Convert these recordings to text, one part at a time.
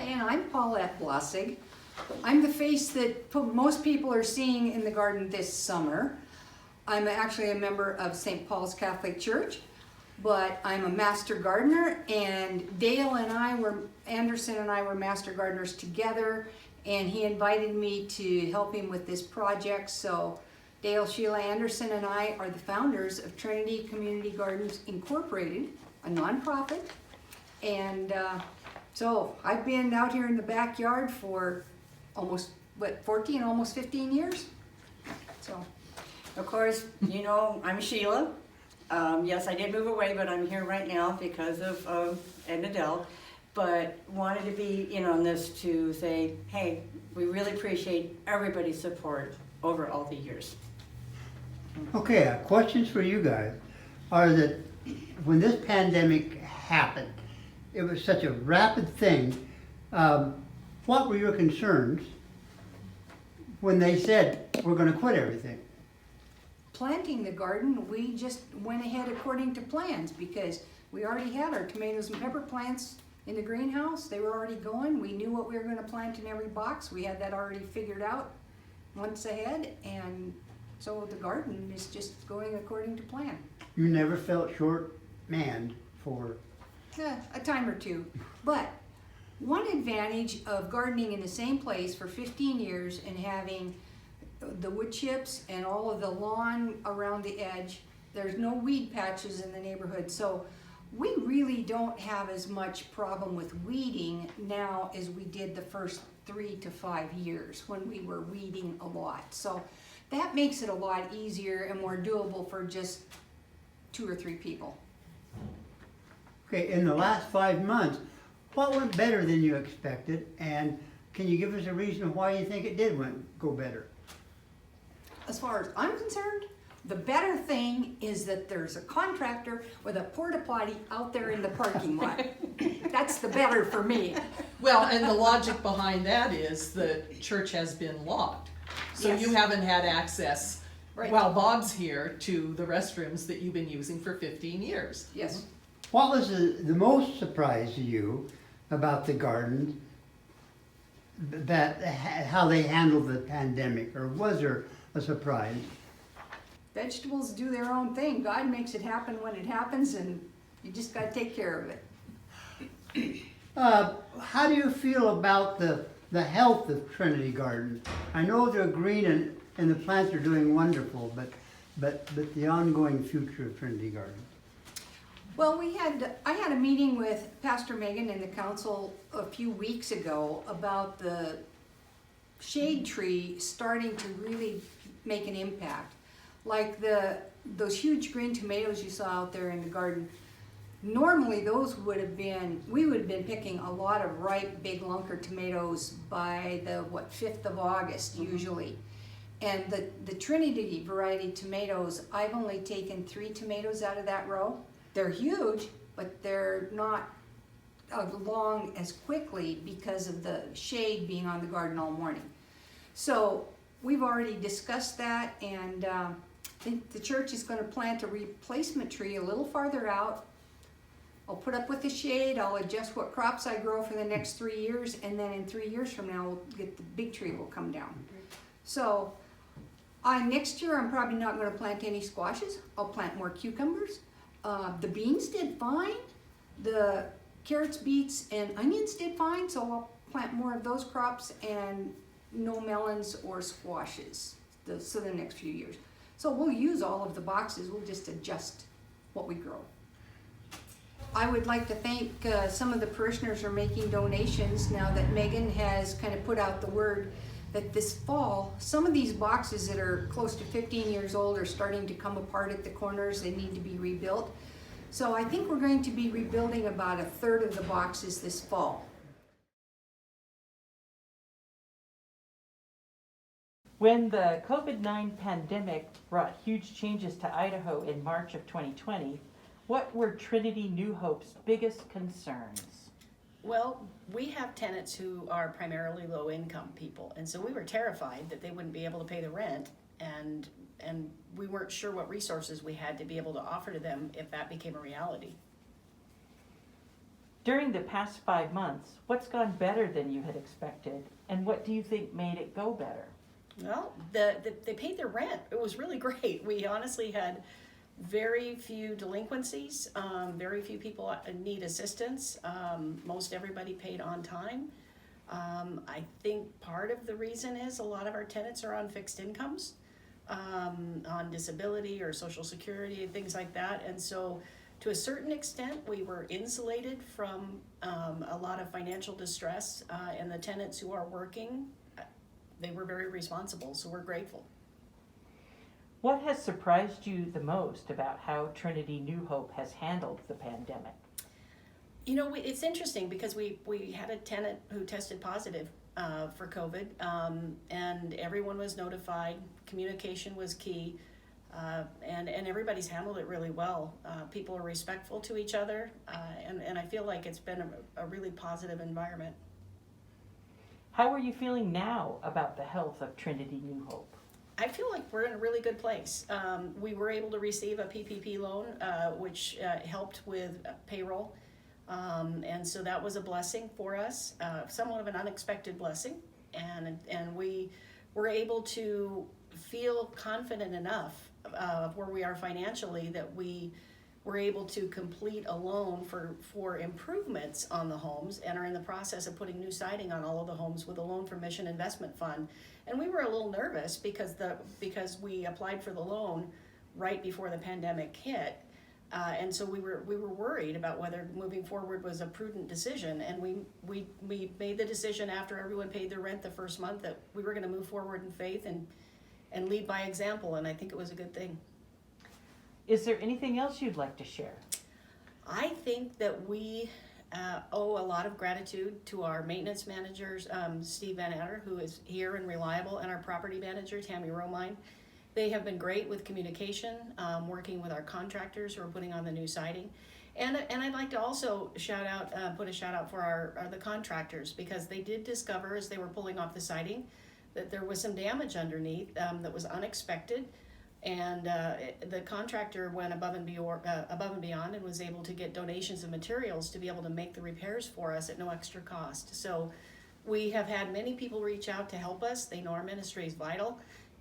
and I'm Paulette Blossig. I'm the face that most people are seeing in the garden this summer. I'm actually a member of St. Paul's Catholic Church, but I'm a master gardener, and Dale and Anderson and I were master gardeners together, and he invited me to help him with this project. So Dale, Sheila Anderson, and I are the founders of Trinity Community Gardens Incorporated, a nonprofit. And so I've been out here in the backyard for almost, 15 years? So. Of course, you know, I'm Sheila. Yes, I did move away, but I'm here right now because of Ed and Adele. But wanted to be in on this to say, hey, we really appreciate everybody's support over all the years. Okay, questions for you guys are that when this pandemic happened, it was such a rapid thing. What were your concerns when they said, we're going to quit everything? Planting the garden, we just went ahead according to plans because we already had our tomatoes and pepper plants in the greenhouse. They were already going. We knew what we were going to plant in every box. We had that already figured out months ahead, and so the garden is just going according to plan. You never felt short-manned for... A time or two. But one advantage of gardening in the same place for 15 years and having the wood chips and all of the lawn around the edge, there's no weed patches in the neighborhood. So we really don't have as much problem with weeding now as we did the first 3 to 5 years when we were weeding a lot. So that makes it a lot easier and more doable for just 2 or 3 people. Okay, in the last 5 months, what went better than you expected? And can you give us a reason why you think it did go better? As far as I'm concerned, the better thing is that there's a contractor with a porta potty out there in the parking lot. That's the better for me. Well, and the logic behind that is the church has been locked. So Yes. you haven't had access, Right. while Bob's here, to the restrooms that you've been using for 15 years. Yes. What was the most surprise to you about the garden, how they handled the pandemic, or was there a surprise? Vegetables do their own thing. God makes it happen when it happens, and you just got to take care of it. How do you feel about the health of Trinity Gardens? I know they're green and the plants are doing wonderful, but the ongoing future of Trinity Gardens. Well, I had a meeting with Pastor Megan and the council a few weeks ago about the shade tree starting to really make an impact. Like those huge green tomatoes you saw out there in the garden, normally those we would have been picking a lot of ripe big lunker tomatoes by the 5th of August usually. And the Trinity variety tomatoes, I've only taken 3 tomatoes out of that row. They're huge, but they're not along as quickly because of the shade being on the garden all morning. So we've already discussed that, and I think the church is going to plant a replacement tree a little farther out. I'll put up with the shade, I'll adjust what crops I grow for the next 3 years, and then in 3 years from now, the big tree will come down. So next year I'm probably not going to plant any squashes. I'll plant more cucumbers. The beans did fine. The carrots, beets, and onions did fine, so I'll plant more of those crops, and no melons or squashes the next few years. So we'll use all of the boxes, we'll just adjust what we grow. I would like to thank some of the parishioners are making donations now that Megan has kind of put out the word that this fall, some of these boxes that are close to 15 years old are starting to come apart at the corners. They need to be rebuilt. So I think we're going to be rebuilding about 1/3 of the boxes this fall. When the COVID-19 pandemic brought huge changes to Idaho in March of 2020, what were Trinity New Hope's biggest concerns? Well, we have tenants who are primarily low-income people, and so we were terrified that they wouldn't be able to pay the rent, and we weren't sure what resources we had to be able to offer to them if that became a reality. During the past 5 months, what's gone better than you had expected, and what do you think made it go better? Well, they paid their rent. It was really great. We honestly had very few delinquencies, very few people need assistance. Most everybody paid on time. I think part of the reason is a lot of our tenants are on fixed incomes, on disability or social security and things like that. And so to a certain extent, we were insulated from a lot of financial distress, and the tenants who are working, they were very responsible, so we're grateful. What has surprised you the most about how Trinity New Hope has handled the pandemic? You know, it's interesting because we had a tenant who tested positive for COVID, and everyone was notified. Communication was key, and everybody's handled it really well. People are respectful to each other, and I feel like it's been a really positive environment. How are you feeling now about the health of Trinity New Hope? I feel like we're in a really good place. We were able to receive a PPP loan, which helped with payroll. And so that was a blessing for us, somewhat of an unexpected blessing. And we were able to feel confident enough of where we are financially that we were able to complete a loan for improvements on the homes and are in the process of putting new siding on all of the homes with a loan from Mission Investment Fund. And we were a little nervous because we applied for the loan right before the pandemic hit. And so we were worried about whether moving forward was a prudent decision, and we made the decision after everyone paid their rent the first month that we were going to move forward in faith and lead by example, and I think it was a good thing. Is there anything else you'd like to share? I think that we owe a lot of gratitude to our maintenance managers, Steve Van Adder, who is here and reliable, and our property manager, Tammy Romine. They have been great with communication, working with our contractors who are putting on the new siding. And I'd like to also put a shout out for the contractors, because they did discover as they were pulling off the siding that there was some damage underneath that was unexpected. And the contractor went above and beyond and was able to get donations of materials to be able to make the repairs for us at no extra cost. So we have had many people reach out to help us. They know our ministry is vital,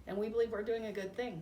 and we believe we're doing a good thing.